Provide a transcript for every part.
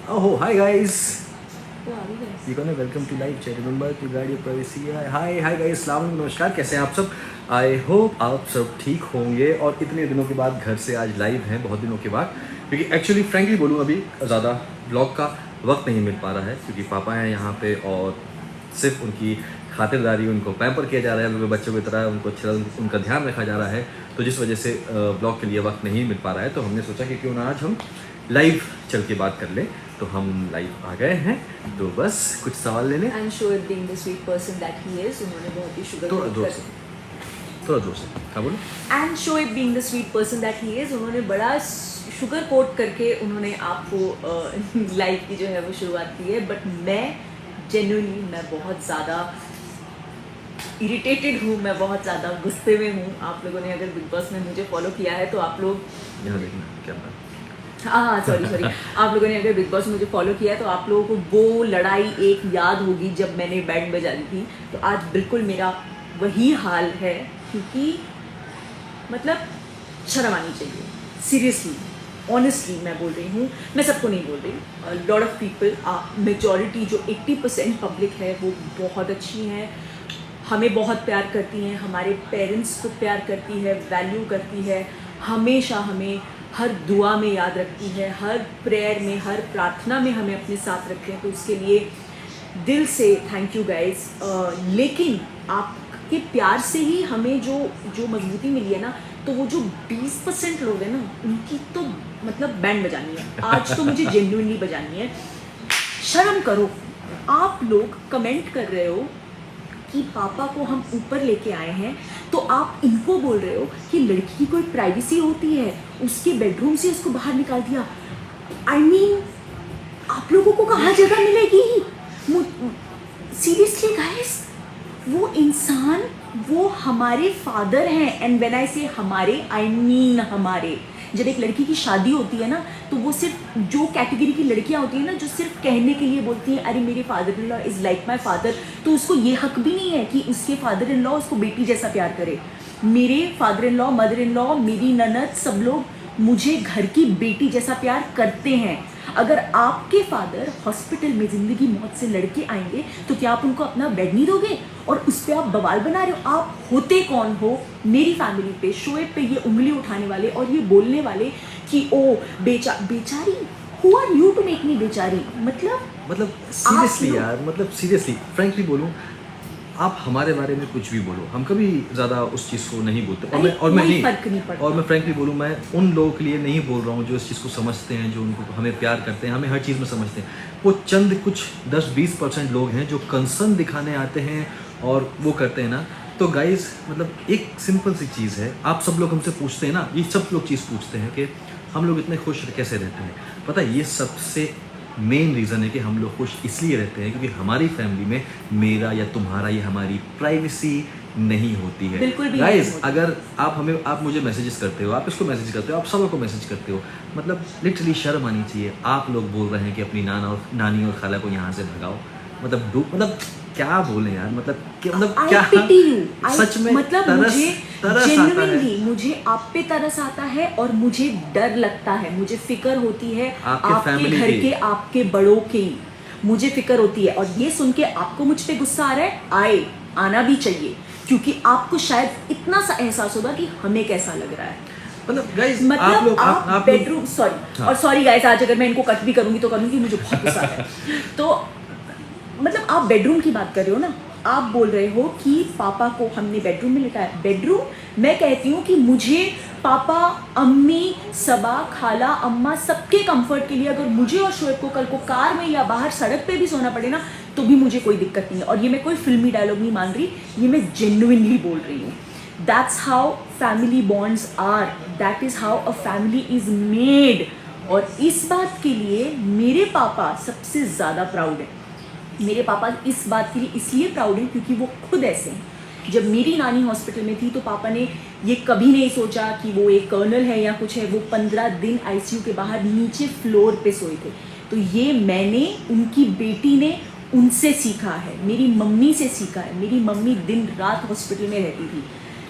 Oh, hi guys. तो आ भी गए। You're gonna welcome to live chat. Remember to guard your privacy. Hi guys. अस्सलाम वालेकुम, नमस्कार, कैसे हैं आप सब? आई होप आप सब ठीक होंगे और इतने दिनों के बाद घर से आज लाइव हैं, बहुत दिनों के बाद, क्योंकि एक्चुअली फ्रेंकली बोलूँ अभी ज़्यादा ब्लॉग का वक्त नहीं मिल पा रहा है क्योंकि पापा हैं यहाँ पे और सिर्फ उनकी खातिरदारी, उनको पैम्पर किया जा रहा है, उनके बच्चों की तरह उनको अच्छा उनका ध्यान रखा जा रहा है, तो जिस वजह से ब्लॉग के लिए वक्त नहीं मिल पा रहा है। तो हमने सोचा कि क्यों ना आज हम लाइव चल के बात कर लें, तो हम लाइव आ गए हैं। तो बस कुछ सवाल ले लें। And Shoaib being the sweet person that he is, उन्होंने बहुत ही शुगर थोड़ा जोर से, थोड़ा जोर से, हाँ बोलो। And Shoaib being the sweet person that he is, उन्होंने बड़ा शुगर कोट करके उन्होंने आपको लाइफ की जो है वो शुरुआत की है। बट मैं जेन्युइनली मैं बहुत ज़्यादा इरिटेटेड हूँ, मैं बहुत ज़्यादा गुस्से में हूँ। आप लोगों ने अगर बिग बॉस में मुझे फॉलो किया है तो आप लोग यहाँ देखना क्या बात। हाँ सॉरी आप लोगों ने अगर बिग बॉस में मुझे फॉलो किया है तो आप लोगों को वो लड़ाई एक याद होगी जब मैंने बैंड बजा दी थी। तो आज बिल्कुल मेरा वही हाल है, क्योंकि मतलब शर्म आनी चाहिए। सीरियसली ऑनेस्टली मैं बोल रही हूँ, मैं सबको नहीं बोल रही, लॉट ऑफ पीपल, मेजॉरिटी जो 80% पब्लिक है वो बहुत अच्छी है, हमें बहुत प्यार करती हैं, हमारे पेरेंट्स को प्यार करती है, वैल्यू करती है, हमेशा हमें हर दुआ में याद रखती है, हर प्रेयर में, हर प्रार्थना में हमें अपने साथ रखते हैं। तो उसके लिए दिल से थैंक यू गाइस। लेकिन आपके प्यार से ही हमें जो मजबूती मिली है ना, तो वो जो 20% लोग हैं ना, उनकी तो मतलब बैंड बजानी है आज, तो मुझे जेन्युइनली बजानी है। शर्म करो, आप लोग कमेंट कर रहे हो कि पापा को हम ऊपर लेके आए हैं, तो आप इनको बोल रहे हो कि लड़की की कोई प्राइवेसी होती है, उसके बेडरूम से उसको बाहर निकाल दिया। आई मीन आप लोगों को कहाँ जगह मिलेगी? सीरियसली गाइस, वो इंसान, वो हमारे फादर हैं। एंड व्हेन आई से हमारे, आई मीन हमारे। जब एक लड़की की शादी होती है ना, तो वो सिर्फ जो कैटेगरी की लड़कियां होती हैं ना, जो सिर्फ कहने के लिए बोलती हैं अरे मेरे father in law is like my father, तो उसको ये हक भी नहीं है कि उसके फादर इन लॉ उसको बेटी जैसा प्यार करे। मेरे father in law, mother in law, मेरी ननद, सब लोग मुझे घर की बेटी जैसा प्यार करते हैं। अगर आपके फादर हॉस्पिटल में ज़िंदगी मौत से लड़के आएंगे तो क्या आप उनको अपना बेड नहीं दोगे? और उस पर आप बवाल बना रहे हो। आप होते कौन हो मेरी फैमिली पे, शोएब पे ये उंगली उठाने वाले और ये बोलने वाले कि ओ बेचारी? Who are you to make me बेचारी? मतलब सीरियसली यार, मतलब सीरियसली फ्रेंकली बोलूँ, आप हमारे बारे में कुछ भी बोलो, हम कभी ज़्यादा उस चीज़ को नहीं बोलते। और मैं फ्रेंकली बोलूँ, मैं उन लोगों के लिए नहीं बोल रहा हूँ जो इस चीज़ को समझते हैं, जो उनको हमें प्यार करते हैं, हमें हर चीज़ में समझते हैं। वो चंद कुछ 10-20% लोग हैं जो कंसर्न दिखाने आते हैं और वो करते हैं ना। तो गाइज, मतलब एक सिंपल सी चीज़ है, आप सब लोग हमसे पूछते हैं ना, ये सब लोग चीज़ पूछते हैं कि हम लोग इतने खुश कैसे रहते हैं। पता है, ये सबसे मेन रीज़न है कि हम लोग खुश इसलिए रहते हैं क्योंकि हमारी फैमिली में मेरा या तुम्हारा या हमारी प्राइवेसी नहीं होती है। बिल्कुल भी गाइस, अगर आप मुझे मैसेजेस करते हो, आप इसको मैसेज करते हो, आप सबको मैसेज करते हो, मतलब लिटरली शर्म आनी चाहिए। आप लोग बोल रहे हैं कि अपनी नानी और खाला को यहाँ से भगाओ, मतलब क्या बोले यार, मतलब क्या सच में मतलब तरस जेन्युइनली मुझे आप पे तरस आता है और मुझे डर लगता है, मुझे फिक्र होती है आपके घर के, आपके बड़ों की मुझे फिक्र होती है। और ये सुन के आपको मुझ पे गुस्सा आ रहा है, आना भी चाहिए, क्योंकि आपको शायद इतना सा एहसास होगा कि हमें कैसा लग रहा है। मतलब गाइस, आप बेडरूम, सॉरी गाइस, आज अगर मैं इनको कट भी करूंगी तो करूंगी, मुझे बहुत गुस्सा है। तो मतलब आप बेडरूम की बात कर रहे हो ना, आप बोल रहे हो कि पापा को हमने बेडरूम में लिटाया। बेडरूम, मैं कहती हूँ कि मुझे पापा, अम्मी, सबा, खाला, अम्मा, सबके कंफर्ट के लिए अगर मुझे और शोएब को कल को कार में या बाहर सड़क पे भी सोना पड़े ना, तो भी मुझे कोई दिक्कत नहीं है। और ये मैं कोई फिल्मी डायलॉग नहीं मान रही, ये मैं जेन्युइनली बोल रही हूँ। That's how family bonds are, that is how a family is made. और इस बात के लिए मेरे पापा सबसे ज़्यादा प्राउड है। मेरे पापा इस बात के लिए इसलिए प्राउड हैं क्योंकि वो खुद ऐसे हैं। जब मेरी नानी हॉस्पिटल में थी तो पापा ने ये कभी नहीं सोचा कि वो एक कर्नल है या कुछ है। वो 15 दिन आईसीयू के बाहर नीचे फ्लोर पे सोए थे। तो ये मैंने, उनकी बेटी ने उनसे सीखा है, मेरी मम्मी से सीखा है। मेरी मम्मी दिन रात हॉस्पिटल में रहती थी।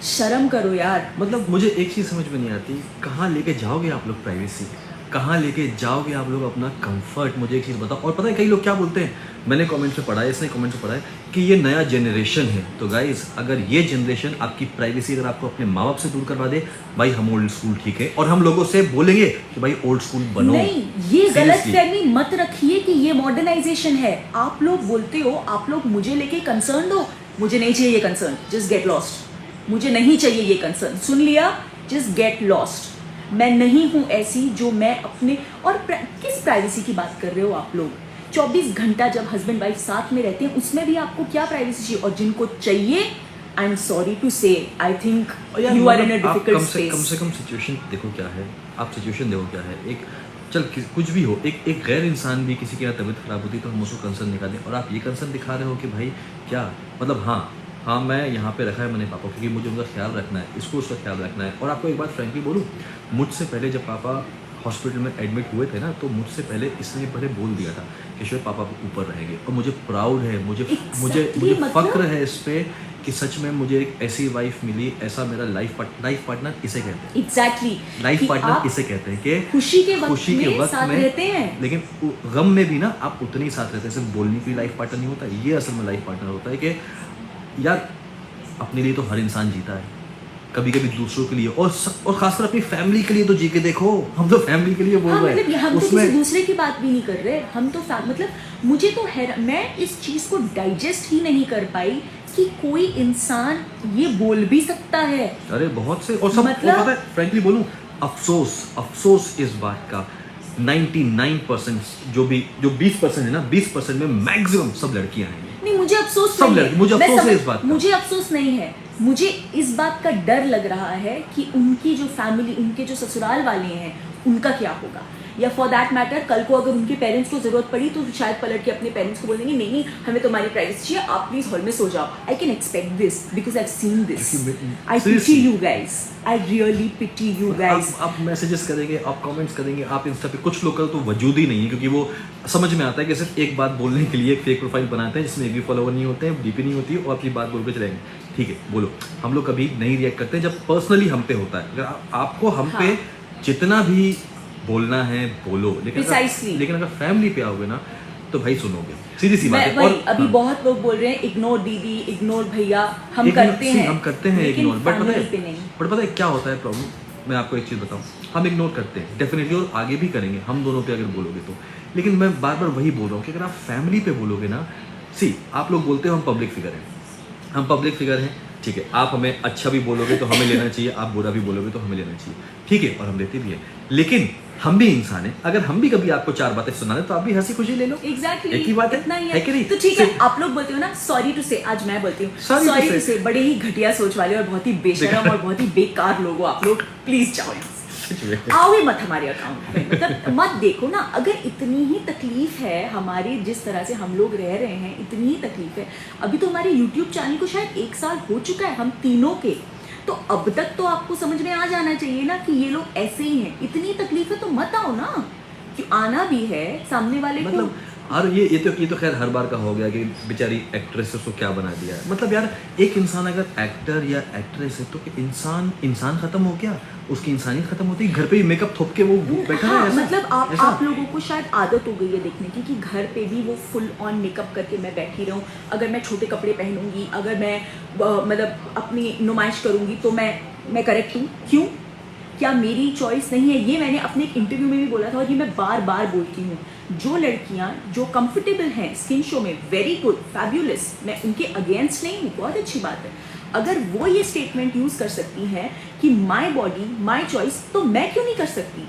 शर्म करो यार। मतलब मुझे एक चीज़ समझ में नहीं आती, कहाँ लेके जाओगे आप लोग प्राइवेसी? कहाँ लेके जाओगे आप लोग अपना कंफर्ट? मुझे एक चीज़ बताओ। और पता है कई लोग क्या बोलते हैं, मैंने कमेंट में पढ़ा है, इसने कमेंट में पढ़ा है कि ये नया जनरेशन है। तो गाइस, अगर ये जनरेशन आपकी प्राइवेसी अगर आपको अपने माँ बाप से दूर करवा दे, भाई हम ओल्ड स्कूल ठीक है, और हम लोगों से बोलेंगे कि भाई ओल्ड स्कूल बनो। नहीं, ये गलतफहमी मत रखिए कि ये मॉडर्नाइजेशन है। आप लोग बोलते हो, आप लोग मुझे लेके कंसर्न हो, मुझे नहीं चाहिए ये कंसर्न, जस्ट गेट लॉस्ट। मुझे नहीं चाहिए ये कंसर्न, सुन लिया, जस्ट गेट लॉस्ट। मैं नहीं हूं ऐसी जो मैं अपने, और किस प्राइवेसी की बात कर रहे हो आप लोग? 24 घंटा जब हस्बैंड वाइफ साथ में रहते हैं, उसमें भी आपको क्या प्राइवेसी चाहिए? और जिनको चाहिए, I am sorry to say, I think you are in a difficult space. कम से कम सिचुएशन देखो क्या है, आप सिचुएशन देखो क्या है। एक चल कुछ भी हो, एक गैर इंसान भी किसी की तबीयत खराब होती है तो हम उसको कंसर्न दिखा दें, और आप ये कंसर्न दिखा रहे हो कि भाई क्या मतलब, हाँ मैं यहाँ पे रखा है मैंने पापा, क्योंकि मुझे उनका ख्याल रखना है, इसको उसका ख्याल रखना है। और आपको एक बात फ्रेंकली बोलूँ, मुझसे पहले जब पापा हॉस्पिटल में एडमिट हुए थे ना, तो मुझसे पहले इसने पहले बोल दिया था कि शायद पापा ऊपर रहेंगे। और मुझे प्राउड है, मुझे फक्र है इस पे कि सच में मुझे एक ऐसी वाइफ मिली, ऐसा मेरा लाइफ पार्टनर इसे कहते हैं। एग्जैक्टली, लाइफ पार्टनर इसे कहते हैं कि खुशी के वक्त साथ रहते हैं, लेकिन गम में भी ना आप उतने ही साथ रहते हैं। सिर्फ बोलने के लिए लाइफ पार्टनर नहीं होता, ये असल में लाइफ पार्टनर होता है कि यार अपने लिए तो हर इंसान जीता है, कभी कभी दूसरों के लिए, और खासकर अपनी फैमिली के लिए तो जी के देखो। हम तो फैमिली के लिए बोल रहे हैं, हम तो किसी दूसरे की बात भी नहीं कर रहे, हम तो मतलब मुझे तो मैं इस चीज को डाइजेस्ट ही नहीं कर पाई कि कोई इंसान ये बोल भी सकता है। अरे बहुत से, और सब मतलब, पता है फ्रैंकली बोलूं, अफसोस इस बात का 99% जो 20% है ना, 20% में मैक्सिमम सब लड़कियां हैं। नहीं, मुझे अफसोस सब लड़की, मुझे अफसोस है इस बात का। मुझे अफसोस नहीं है, मुझे इस बात का डर लग रहा है कि उनकी जो फैमिली, उनके जो ससुराल वाले हैं, उनका क्या होगा। या फॉर दैट मैटर, कल को अगर उनके पेरेंट्स को जरूरत पड़ी तो शायद पलट के अपने पेरेंट्स को बोल देंगे, नहीं हमें तुम्हारी प्राइवेसी चाहिए, आप प्लीज हॉल में सो जाओ। I can expect this because I have seen this. I pity you guys, I really pity you guys. आप मैसेजेस करेंगे, आप कमेंट्स करेंगे, आप इंस्टा पे, कुछ लोग का तो वजूद ही नहीं है, क्योंकि वो समझ में आता है कि सिर्फ एक बात बोलने के लिए एक फेक प्रोफाइल बनाते हैं जिसमें एक भी फॉलोवर नहीं होते हैं, डीपी नहीं होती है, और अपनी बात बोल के चलेंगे। ठीक है, बोलो। हम लोग कभी नहीं रिएक्ट करते जब पर्सनली हम पे होता है। अगर आपको हम पे जितना भी बोलना है बोलो, लेकिन अगर फैमिली पे आओगे ना तो भाई सुनोगे, सीधी सी बात है। और अभी बहुत लोग बोल रहे हैं इग्नोर दीदी, इग्नोर भैया, हम करते हैं इग्नोर, बट पता है क्या होता है प्रॉब्लम। मैं आपको एक चीज़ बताऊं, हम इग्नोर करते हैं डेफिनेटली, और आगे भी करेंगे हम दोनों पे अगर बोलोगे तो। लेकिन मैं बार बार वही बोल रहा हूँ कि अगर आप फैमिली पे बोलोगे ना, आप लोग बोलते हो हम पब्लिक फिगर हैं, हम पब्लिक फिगर हैं, ठीक है, आप हमें अच्छा भी बोलोगे तो हमें लेना चाहिए, आप बुरा भी बोलोगे तो हमें लेना चाहिए, ठीक है, और हम लेते भी हैं। लेकिन हम भी इंसान हैं, अगर हम भी कभी आपको 4 बातें सुना दें तो आप भी हंसी खुशी ले लो। एग्जैक्टली, एक ही बात है कि नहीं? तो ठीक है, आप लोग बोलते हो ना सॉरी टू से, आज मैं बोलती हूँ सॉरी टू से। बड़े ही घटिया सोच वाले और बहुत ही बेशरम और बहुत ही बेकार लोग हो आप लोग, प्लीज जाओ यहाँ से, आओ ही मत हमारे अकाउंट में। मतलब मत देखो ना, अगर इतनी ही तकलीफ है हमारी, जिस तरह से हम लोग रह रहे हैं, इतनी ही तकलीफ है। अभी तो हमारे यूट्यूब चैनल को शायद 1 साल हो चुका है हम तीनों के, तो अब तक तो आपको समझ में आ जाना चाहिए ना कि ये लोग ऐसे ही हैं। इतनी तकलीफ है तो मत आओ ना, क्यों आना भी है सामने वाले मतलब, को। और ये तो खैर हर बार का हो गया कि बेचारी एक्ट्रेस उसको क्या बना दिया है। मतलब यार, एक इंसान अगर एक्टर या एक्ट्रेस है तो इंसान खत्म हो गया, उसकी इंसानियत खत्म होती है। घर पे ही मेकअप थोप के वो बैठा है ऐसा, मतलब आप लोगों को शायद आदत हो गई है देखने की कि घर पे भी वो फुल ऑन मेकअप करके मैं बैठी रहूं। अगर मैं छोटे कपड़े पहनूंगी, अगर मैं मतलब अपनी नुमाइश करूंगी तो मैं करेक्ट हूँ। क्यों? क्या मेरी चॉइस नहीं है? ये मैंने अपने एक इंटरव्यू में भी बोला था और ये मैं बार बार बोलती हूँ। जो लड़कियाँ जो कंफर्टेबल हैं स्किन शो में, वेरी गुड, फैब्यूलस, मैं उनके अगेंस्ट नहीं हूँ, बहुत अच्छी बात है। अगर वो ये स्टेटमेंट यूज़ कर सकती हैं कि माई बॉडी माई चॉइस, तो मैं क्यों नहीं कर सकती?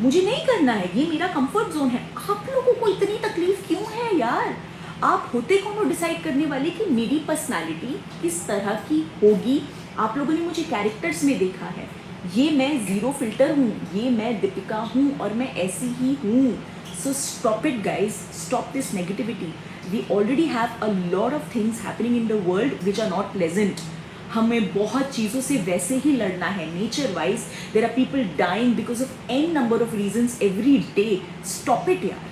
मुझे नहीं करना है, ये मेरा कंफर्ट जोन है। आप लोगों को इतनी तकलीफ क्यों है यार? आप होते कौन हो डिसाइड करने वाले कि मेरी पर्सनालिटी किस तरह की होगी? आप लोगों ने मुझे कैरेक्टर्स में देखा है, ये मैं ज़ीरो फिल्टर हूँ, ये मैं दीपिका हूँ और मैं ऐसी ही हूँ। So stop it guys, stop this negativity. We already have a lot of things happening in the world which are not pleasant. हमें बहुत चीज़ों से वैसे ही लड़ना है। Nature wise there are people dying because of an number of reasons every day. Stop it यार।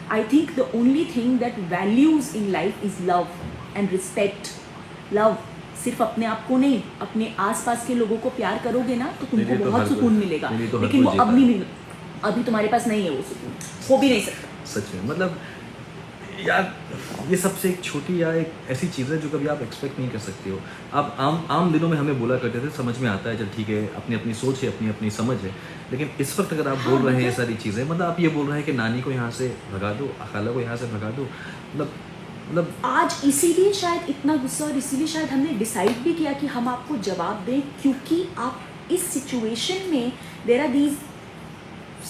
I think the only thing that values in life is love and respect. Love सिर्फ अपने आप को नहीं, अपने आसपास के लोगों को प्यार करोगे ना तो तुमको बहुत सुकून मिलेगा। लेकिन वो अब नहीं अभी तुम्हारे पास नहीं है वो सुकून, हो भी नहीं सकता। सच में मतलब यार ये सबसे एक छोटी या एक ऐसी चीज़ है जो कभी आप एक्सपेक्ट नहीं कर सकते हो। आप आम दिनों में हमें बोला करते थे, समझ में आता है, चल ठीक है, अपनी अपनी सोच है, अपनी अपनी समझ है, लेकिन इस वक्त अगर आप बोल रहे हैं ये सारी चीज़ें, मतलब आप ये बोल रहे हैं कि नानी को यहाँ से भगा दो, खाला को यहाँ से भगा दो, मतलब आज इसीलिए शायद इतना गुस्सा, और इसीलिए शायद हमने डिसाइड भी किया कि हम आपको जवाब दें, क्योंकि आप इस सिचुएशन में there are these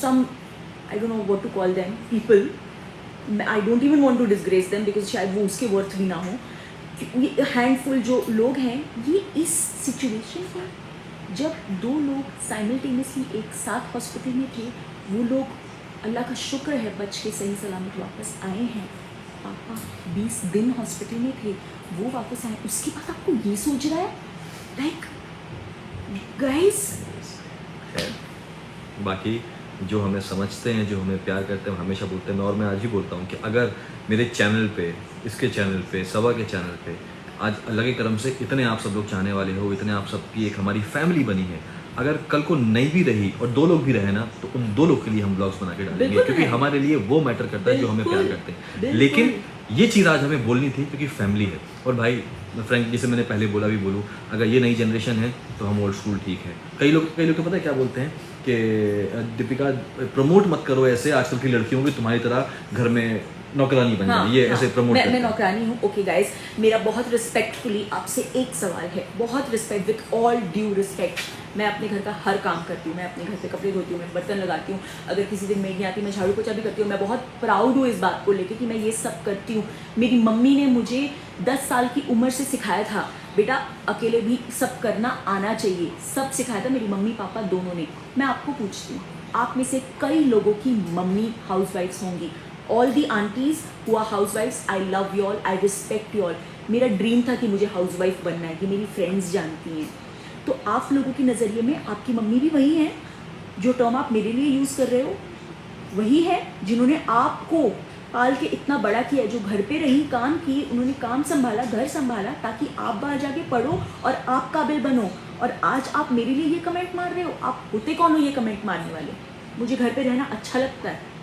some, I don't know what to call them, people, I don't even want to disgrace them because शायद वो उसके वर्थ भी ना हो, ये हैंडफुल जो लोग हैं, ये इस सिचुएशन में जब दो लोग साइमल्टेनियसली एक साथ हॉस्पिटल में थे, वो लोग अल्लाह का शुक्र है बच के सही सलामत वापस आए हैं। पापा 20 दिन हॉस्पिटल में थे, वो वापस आए, उसके बाद आपको ये सोच रहा है, लाइक गाइस। बाकी जो हमें समझते हैं, जो हमें प्यार करते हैं, हमेशा बोलते हैं, और मैं आज ही बोलता हूँ कि अगर मेरे चैनल पे, इसके चैनल पे, सबा के चैनल पे आज अल्लाह के करम से इतने आप सब लोग चाहने वाले हो, इतने आप सबकी एक हमारी फैमिली बनी है, अगर कल को नहीं भी रही और 2 लोग भी रहे ना, तो उन 2 लोग के लिए हम ब्लॉग्स बना के डालेंगे, क्योंकि हमारे लिए वो मैटर करता है जो हमें प्यार करते हैं। लेकिन ये चीज़ आज हमें बोलनी थी क्योंकि फैमिली है। और भाई फ्रेंक, जैसे मैंने पहले बोला भी बोलूँ, अगर ये नई जनरेशन है तो हम ओल्ड स्कूल ठीक है। कई लोग तो पता है क्या बोलते हैं कि दीपिका प्रमोट मत करो ऐसे आजकल की लड़कियों की, तुम्हारी तरह घर में नौकरानी बन जाए, ये ऐसे प्रमोट मैं नौकरानी हूँ। ओके गाइस, मेरा बहुत रिस्पेक्टफुली आपसे एक सवाल है, बहुत respect, with all due respect, मैं अपने घर का हर काम करती हूँ, मैं अपने घर पे कपड़े धोती हूँ, मैं बर्तन लगाती हूँ, अगर किसी दिन मेड नहीं आती मैं झाड़ू पोछा भी करती हूँ, मैं बहुत प्राउड हूँ इस बात को लेके कि मैं ये सब करती हूँ। मेरी मम्मी ने मुझे 10 साल की उम्र से सिखाया था, बेटा अकेले भी सब करना आना चाहिए, सब सिखाया था मेरी मम्मी पापा दोनों ने। मैं आपको पूछती हूँ, आप में से कई लोगों की मम्मी हाउसवाइफ्स होंगी, all the aunties who are हाउसवाइफ्स, I love you all, I respect you all. मेरा ड्रीम था कि मुझे हाउसवाइफ बनना है, कि मेरी फ्रेंड्स जानती हैं। तो आप लोगों के नज़रिए में आपकी मम्मी भी वही है, जो टर्म आप मेरे लिए यूज़ कर रहे हो वही है, जिन्होंने आपको पाल के इतना बड़ा किया, जो घर पे रही, काम की, उन्होंने काम संभाला, घर संभाला, ताकि आप बाहर जाके पढ़ो और आप काबिल बनो। और आज आप मेरे लिए ये कमेंट मार रहे हो, आप होते कौन हो ये कमेंट मारने वाले? मुझे घर पे रहना अच्छा लगता है।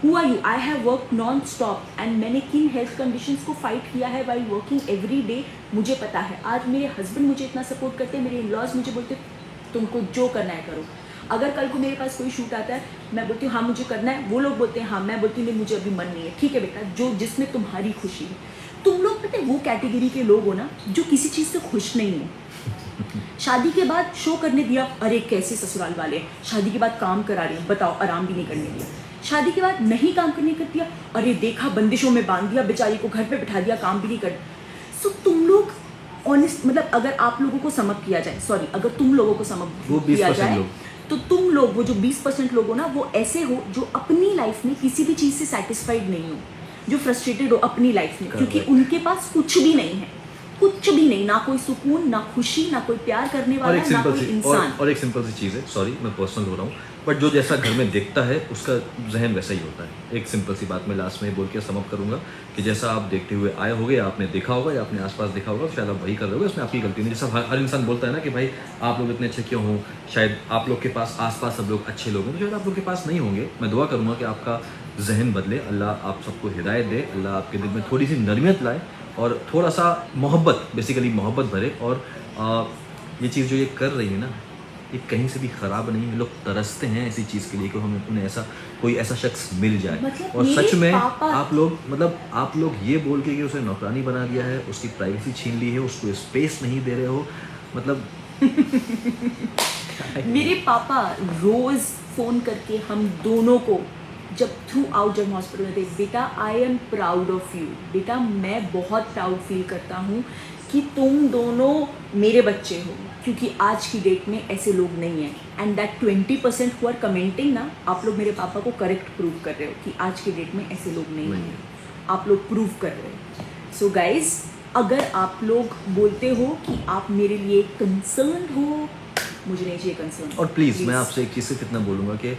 Who are you? I have worked non-stop and मैंने किन हेल्थ कंडीशंस को फाइट किया है while working every day, मुझे पता है। आज मेरे हस्बैंड मुझे इतना सपोर्ट करते हैं, मेरे इन-लॉज मुझे बोलते तुमको जो करना है करो। अगर कल को मेरे पास कोई शूट आता है, मैं बोलती हूँ हाँ मुझे करना है, वो लोग बोलते हैं हाँ, मैं बोलती हूँ नहीं मुझे अभी मन नहीं है। ठीक है बेटा, जो जिसमें तुम्हारी खुशी है। तुम लोग पता है वो कैटेगरी के लोग हो ना जो किसी चीज़ से खुश नहीं हो। शादी के बाद शो करने दिया, अरे कैसे ससुराल वाले, शादी के बाद काम करा रही हैं, बताओ आराम भी नहीं करने दिया। शादी के बाद नहीं काम करने कर दिया, अरे देखा बंदिशों में बांध दिया, बेचारी को घर पे बिठा दिया, काम भी नहीं कर। सो तुम लोग ऑनेस्ट, मतलब अगर आप लोगों को सम अप किया जाए, सॉरी अगर तुम लोगों को सम अप किया जाए, तो तुम लोग वो जो 20% लोग हो ना, वो ऐसे हो जो अपनी लाइफ में किसी भी चीज़ से सेटिस्फाइड नहीं हो, जो फ्रस्ट्रेटेड हो अपनी लाइफ में, क्योंकि उनके पास कुछ भी नहीं है, कुछ भी नहीं, ना कोई सुकून, ना खुशी, ना कोई प्यार करने वाला, ना कोई इंसान। और एक सिंपल सी चीज़ है, सॉरी मैं पर्सनल हो रहा हूँ, बट जो जैसा घर में देखता है उसका जहन वैसा ही होता है। एक सिंपल सी बात मैं लास्ट में बोल के समअप करूँगा कि जैसा आप देखते हुए आए होगे, आपने देखा होगा या अपने आसपास देखा होगा, शायद आप वही कर रहे होगे, उसमें आपकी गलती नहीं। जैसा हर इंसान बोलता है ना कि भाई आप लोग इतने अच्छे क्यों हों, शायद आप लोग के पास आसपास सब लोग अच्छे लोग हैं, तो शायद आप लोग के पास नहीं होंगे। मैं दुआ करूँगा कि आपका जहन बदले, अल्लाह आप सबको हिदायत दे, अल्लाह आपके दिल में थोड़ी सी नरमियत लाए और थोड़ा सा मोहब्बत, बेसिकली मोहब्बत भरे। और ये चीज़ जो ये कर रही है ना, ये कहीं से भी ख़राब नहीं है। लोग तरसते हैं ऐसी चीज़ के लिए कि हमें उन्हें ऐसा कोई ऐसा शख्स मिल जाए। मतलब और सच में आप लोग ये बोल के कि उसे नौकरानी बना दिया है, उसकी प्राइवेसी छीन ली है, उसको स्पेस नहीं दे रहे हो, मतलब मेरे पापा रोज़ फ़ोन करके हम दोनों को जब थ्रू आउट जब हॉस्पिटल में थे, बेटा I am proud of you, बेटा मैं बहुत प्राउड फील करता हूँ कि तुम दोनों मेरे बच्चे हो, क्योंकि आज की डेट में ऐसे लोग नहीं हैं। And that 20% who are commenting ना, आप लोग मेरे पापा को करेक्ट प्रूव कर रहे हो कि आज की डेट में ऐसे लोग नहीं हैं, आप लोग प्रूव कर रहे हो। सो गाइज, अगर आप लोग बोलते हो कि आप मेरे लिए कंसर्न हो, मुझे नहीं चाहिए कंसर्न। और प्लीज़ मैं आपसे एक चीज़ से कितना बोलूँगा कि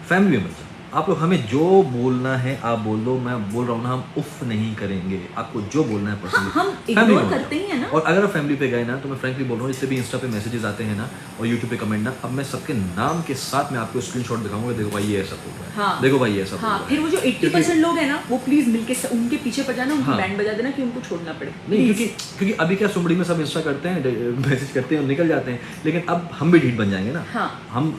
फैमिली में आप लोग हमें जो बोलना है आप बोल दो, मैं बोल रहा हूँ ना, हम उफ नहीं करेंगे, आपको जो बोलना है पर्सनली हम इग्नोर करते ही है ना। और अगर आप फैमिली पे गए ना तो मैं फ्रैंकली बोल रहा हूँ, जितने भी इंस्टा पे मैसेजेस आते हैं ना और यूट्यूब पे कमेंट ना, अब मैं सबके नाम के साथ मैं आपको स्क्रीनशॉट दिखाऊंगा, देखो भाई ये ऐसा बोल रहा है, हाँ, देखो भाई ये ऐसा बोल हाँ, रहा है। फिर वो जो 80% लोग हैं ना, वो प्लीज मिलके उनके पीछे पड़ जाना, उनको बैंड बजा देना कि उनको छोड़ना पड़े। नहीं, क्योंकि अभी क्या सुमड़ी में सब इंस्टा करते हैं, मैसेज करते हैं और निकल जाते हैं, लेकिन अब हम भी ढीठ बन जाएंगे ना। हाँ।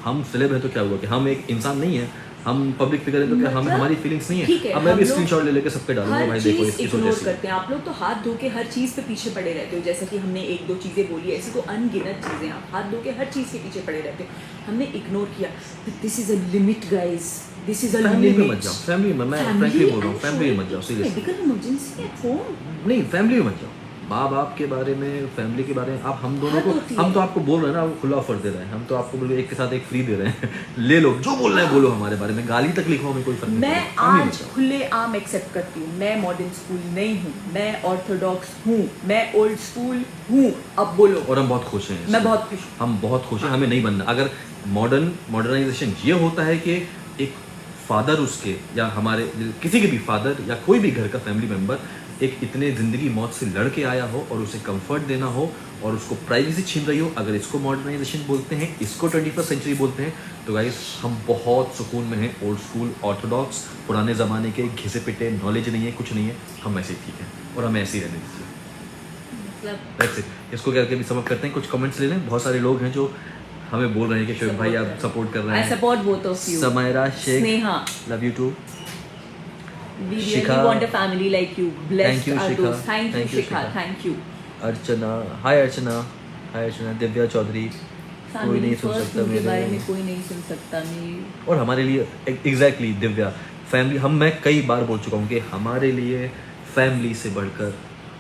हम सेलेब है तो क्या हुआ कि हम एक इंसान नहीं है, हम पब्लिक फिगर है तो क्या हम हमारी फीलिंग्स नहीं है। अब मैं भी स्क्रीनशॉट ले लेके सबके डालूंगा, भाई देखो इसकी वजह से करते हैं आप लोग, तो हाथ धो के हर चीज पे पीछे पड़े रहते हो। जैसा कि हमने एक दो चीजें बोली, ऐसी तो अनगिनत चीजें, आप हाथ धो के हर चीज के पीछे पड़े रहते हो। हमने इग्नोर किया। This is a limit guys, this is a limit. मत जाओ फैमिली में, मैं फ्रैंकली बोल रहा हूँ, फैमिली में मत जाओ seriously. Medical emergency at home नहीं, फैमिली में मत जाओ। माँ बाप के बारे में, फैमिली के बारे में, आप हम दोनों को, हम तो आपको बोल रहे हैं ना, वो खुला ऑफर दे रहे हैं, हम तो आपको बोल एक के साथ एक फ्री दे रहे हैं, ले लो जो बोल रहे हैं बोलो हमारे बारे में, गाली तक लिखो, हमें कोई फर्क नहीं। मैं आज खुले आम एक्सेप्ट करती हूँ, मैं मॉडर्न स्कूल नहीं हूँ, मैं ऑर्थोडॉक्स हूँ, मैं ओल्ड स्कूल हूँ। अब बोलो। और हम बहुत खुश हैं, मैं बहुत खुश हूँ, हम बहुत खुश हैं, हमें नहीं बनना। अगर मॉडर्नाइजेशन ये होता है कि एक फादर उसके या हमारे किसी के भी फादर या कोई भी घर का फैमिली मेम्बर एक इतने ज़िंदगी मौत से लड़ के आया हो और उसे कंफर्ट देना हो और उसको प्राइवेसी छीन रही हो, अगर इसको मॉडर्नाइजेशन बोलते हैं, इसको 21st सेंचुरी बोलते हैं, तो गाइस हम बहुत सुकून में हैं। ओल्ड स्कूल ऑर्थोडॉक्स, पुराने ज़माने के घिसे पिटे, नॉलेज नहीं है, कुछ नहीं है, हम ऐसे ही ठीक हैं और हमें ऐसे ही रहने दीजिए। मतलब इसको करके भी समझ करते हैं। कुछ कमेंट्स ले लें, बहुत सारे लोग हैं जो हमें बोल रहे हैं कि शोएब भाई आप सपोर्ट कर रहे हैं। I support both of you. Samaira Shaikh, Sneha, love you too. we Shikha, really want a family like you. Blessed thank you, are Shikha. those. Thank you, Thank you, Shikha. Shikha. Thank you. अर्चना, हाय अर्चना, हाय अर्चना। दिव्या चौधरी, कोई Family नहीं सुन first, सकता उनके बारे में मेरे, कोई नहीं सुन सकता मेरी। और हमारे लिए एग्जैक्टली दिव्या फैमिली, मैं कई बार बोल चुका हूँ कि हमारे लिए फैमिली से बढ़कर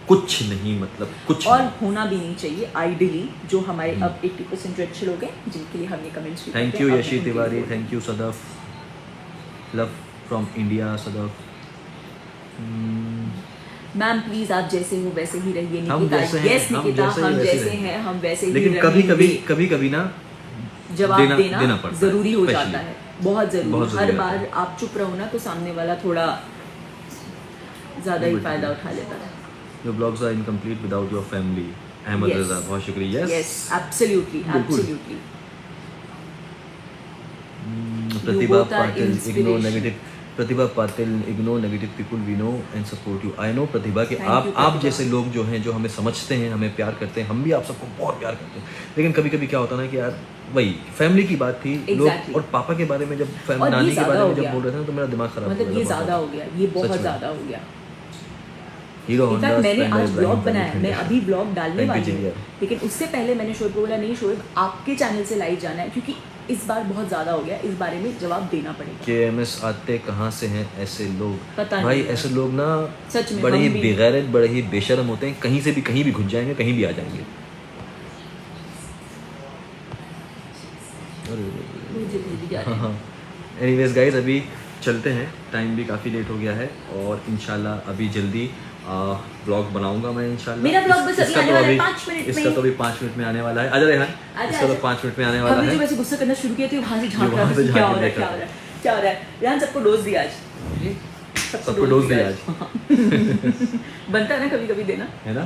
कुछ नहीं, मतलब कुछ और नहीं। होना भी नहीं चाहिए आइडियली, जो हमारे अब 80% जो अच्छे लोग हैं जिनके लिए हमने comments thank you Yashi Tiwari, thank you Sadaf, love from India Sadaf. Ma'am please आप जैसे हो वैसे ही रहिए हम निकिता। जैसे हैं, यस हम निकिता, जैसे हम ही वैसे जैसे रहेंगे। हैं हम वैसे ही लेकिन कभी ना जवाब देना पड़ता है, जरूरी हो especially। जाता है, बहुत जरूरी। बहुत हर जरूरी बार होता है। आप चुप रहो ना तो सामने वाला थोड़ा ज्यादा ही बिल्कुल। फायदा उठा लेता है। Your blogs are incomplete without your family. Ahmad Yes. Raza, बहुत शुक्रिया। यस एब्सोल्युटली बिल्कुल। Absolutely. Pratibha both are Patil, ignore inspiration. Negative. Pratibha Patil, ignore negative people, we know and support you. I know Pratibha कि Thank आप you, प्रतिभा। जैसे लोग जो हैं, जो हमें समझते हैं, हमें प्यार करते हैं, हम भी आप सबको बहुत प्यार करते हैं। लेकिन कभी कभी क्या होता है ना कि यार वही फैमिली की बात थी, Exactly. लोग और पापा के बारे में जब और ये नानी के ज़्यादा बारे हो में जब गया। बोल रहे थे ना तो मेरा दिमाग खराब हो मतलब गया ये था बहुत ज्यादा हो गया, ये सच बहुत में। ज्यादा हो गया। हीरो इनफैक्ट होंडा मैंने स्प्लेंडर आज ब्लॉग इब्राहिम बनाया, मैं खान। अभी ब्लॉग डालने Thank you, वाली हूँ, जिया। लेकिन उससे पहले मैंने शोएब को बोला नहीं शोएब आपके चैनल से लाइव जाना है, क्योंकि इस बार बहुत ज़्यादा हो गया, इस बारे में जवाब देना पड़ेगा। KMS आते कहाँ से हैं ऐसे लोग? पता भाई नहीं। ऐसे लोग ना सच में बड़े ही हम भी- बेगैरत, बड़े ही बेशर्म होते हैं, कहीं भी घुस जाएंगे, कहीं भी आ जाएंगे। मुझे भी जा रहा है। हाँ। एनीवेज गाइस, अभी चलते हैं, टाइम भी काफ़ी लेट हो गया है और इंशाल्लाह अभी जल्दी ब्लॉग बनाऊंगा मैं इंशाल्लाह। मेरा ब्लॉग बस अभी इसका आने तो वाला है अभी 5 मिनट में। इसका तो अभी 5 मिनट में आने वाला है। आजा रेहान, आजा, इसका तो आजा। 5 मिनट में आने वाला हमने है। जो वैसे गुस्सा करना शुरू किया तो वहाँ से झांक वहाँ रहा से था, क्या झांक हो रहा है देखा। क्या हो रहा है क्या हो रहा है। रेहान सबको डोज दिया आज, सबको डोज दिया आज, बनता है ना कभी कभी देना। है ना?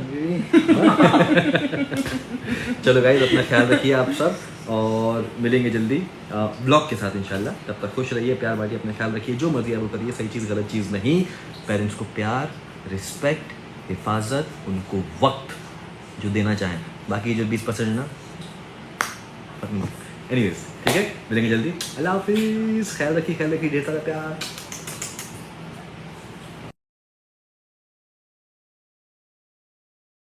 चलो गाइस, अपना ख्याल रखिए आप सब और मिलेंगे जल्दी ब्लॉग के साथ इंशाल्लाह। तब तक खुश रहिए, प्यार बांटिए, अपना ख्याल रखिए, जो मर्जी आप करिए, सही चीज़ गलत चीज़ नहीं। पेरेंट्स को प्यार, रिस्पेक्ट, हिफाजत, उनको वक्त जो देना चाहें, बाकी जो 20% है ना, एनीवेज ठीक है, मिलेंगे जल्दी। अल्लाह हाफिज़, ख्याल रखिए, ढेर सारा प्यार।